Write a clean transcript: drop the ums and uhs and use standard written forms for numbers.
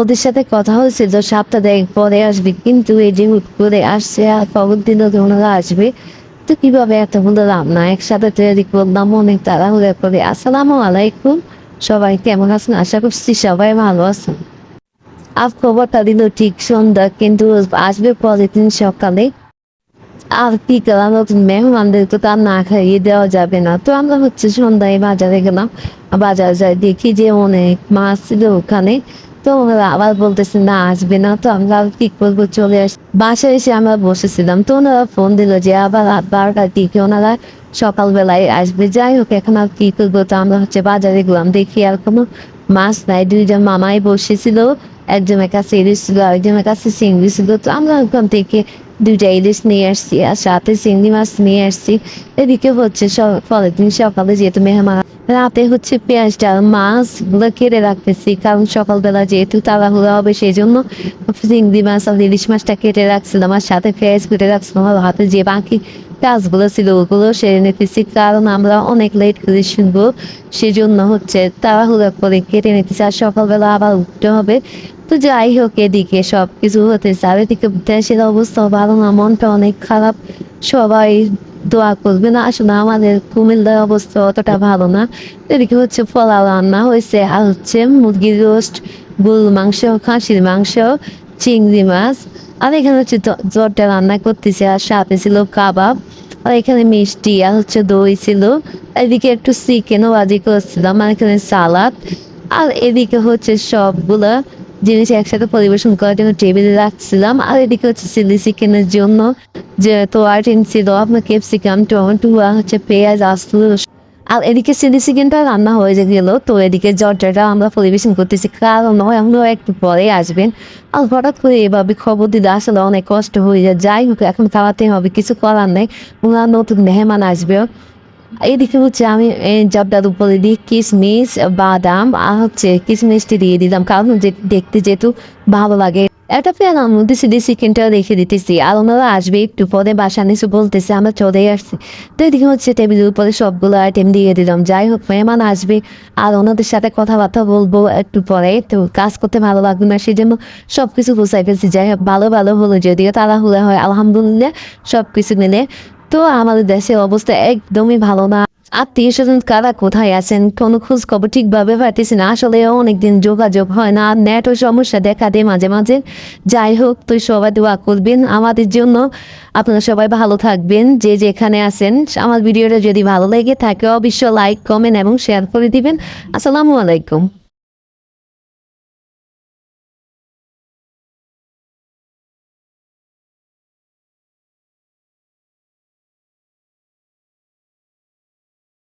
ওদের সাথে কথা হয়েছে যে সপ্তাহ পরে আসবে, কিন্তু এই যে হুট করে আসছে আর খবর দিল যে ওনারা আসবে। তো কিভাবে এতগুলো রান্না একসাথে তৈরি করলাম অনেক তাড়াহুড়া করে। আসসালামু আলাইকুম, সবাই কেমন আছেন? আশা করছি সবাই ভালো আছেন। আজ খবরটা দিল ঠিক সন্ধ্যা, কিন্তু আসবে পরের দিন সকালে। আর কি করা, নতুন মেহমানদের তো তার না খাইয়ে দেওয়া যাবে না। তো আমরা হচ্ছে সন্ধ্যায় বাজারে গেলাম। বাজারে যাই দেখি যে অনেক মাছ ছিল ওখানে। তো ওনারা আবার বলতেছে না আসবে না। তো আমরা আর কি করবো, চলে আসি। বাসায় এসে আমরা বসেছিলাম, তো ওনারা ফোন দিল যে আবার রাত 12টার দিকে ওনারা সকালবেলায় আসবে। যাই হোক, এখন আর কি করবো, তো আমরা হচ্ছে বাজারে গেলাম, দেখি আর কোনো মাছ নাই। দুইজন মামাই বসেছিল, একজনের কাছে ইলিশ ছিল, আরেকজনের কাছে চিংড়ি ছিল। তো আমরা ওখান থেকে দুইটা ইলিশ নিয়ে আসছি আর সাথে চিংড়ি মাছ নিয়ে আসছি। এদিকে হচ্ছে পরের দিন সকালে যেহেতু মেহমান, রাতে হচ্ছে পেঁয়াজ ডাল মাছ গুলো কেটে রাখতেছি, কারণ সকালবেলা যেহেতু তাড়াহুড়া হবে সেই জন্য চিংড়ি মাছ আর ইলিশ মাছটা কেটে রাখছিলাম আর সাথে পেঁয়াজ কেটে রাখছিলাম। আর হাতে যে বাকি কাজগুলো ছিল ওগুলো সেরে নিতেছি, কারণ আমরা অনেক লেট করে শুনবো, সেজন্য হচ্ছে তাড়াহুড়া করে কেটে নিতেছি। আর সকালবেলা আবার উঠতে হবে। তো যাই হোক, এদিকে সবকিছু হতেছে আর এদিকে দেশের অবস্থা ভালো না, মনটা অনেক খারাপ। সবাই দোয়া করবে না, আসলে আমাদের কুমিল্লার অবস্থা অতটা ভালো না। এদিকে হচ্ছে পোলাও রান্না হয়েছে আর হচ্ছে মুরগির রোস্ট, গরুর মাংস, খাসির মাংস, চিংড়ি মাছ। আর এখানে হচ্ছে জর্দা রান্না করতেছে আর সাথে ছিল কাবাব। আর এখানে মিষ্টি আর হচ্ছে দই ছিল। এদিকে একটু চিকেনও ভাজি করছিলাম আর এখানে সালাদ। আর এদিকে হচ্ছে সবগুলা জিনিস একসাথে পরিবেশন করার জন্য টেবিলে রাখছিলাম। আর এদিকে হচ্ছে চিলি চিকেনের জন্য যে তোয়াটিন ছিল, আপনার ক্যাপসিকাম, টমেটো আর হচ্ছে পেঁয়াজ, আস্ত রসুন। আর এদিকে চিলি চিকেনটা রান্না হয়ে গেল, তো এদিকে জর্দাটা আমরা পরিবেশন করতেছি, কারণ আমরা একটু পরে আসবেন। আর হঠাৎ করে এভাবে খবর দিলে আসলে অনেক কষ্ট হয়ে যায়। যাই হোক, এখন খাওয়াতে হবে, কিছু করার নেই, ওনার নতুন মেহমান আসবে। এদিকে হচ্ছে আমি জর্দার উপরে দিয়ে কিশমিশ, বাদাম আর হচ্ছে কিশমিশটি দিয়ে দিলাম, কারণ দেখতে যেহেতু ভালো লাগে। একটা প্যানের মধ্যে চিলি চিকেনটা রেখে দিতেছি আর ওনারা আসবে একটু পরে, বাসা নিচে বলতেছে আমরা চলে আসছি। তো এদিকে হচ্ছে টেবিলের উপরে সবগুলো আইটেম দিয়ে দিলাম। যাই হোক, মেহমান আসবে আর ওনাদের সাথে কথাবার্তা বলবো একটু পরে, তো কাজ করতে ভালো লাগবে না, সেই জন্য সবকিছু গুছাই ফেলছি। যাই হোক, ভালো ভালো হলো, যদিও তাড়াহুড়া হয়, আলহামদুলিল্লাহ সবকিছু মিলে। তো আমাদের দেশের অবস্থা একদমই ভালো না। আত্মীয় স্বজন কারা কোথায় আছেন কোনো খোঁজ খবর ঠিকভাবে পাইতেছি না, আসলে অনেকদিন যোগাযোগ হয় না, নেটও সমস্যা দেখা দেয় মাঝে মাঝে। যাই হোক, তো সবাই দোয়া করবেন আমাদের জন্য। আপনারা সবাই ভালো থাকবেন যে যেখানে আছেন। আমার ভিডিওটা যদি ভালো লেগে থাকে অবশ্যই লাইক, কমেন্ট এবং শেয়ার করে দিবেন। আসসালামু আলাইকুম।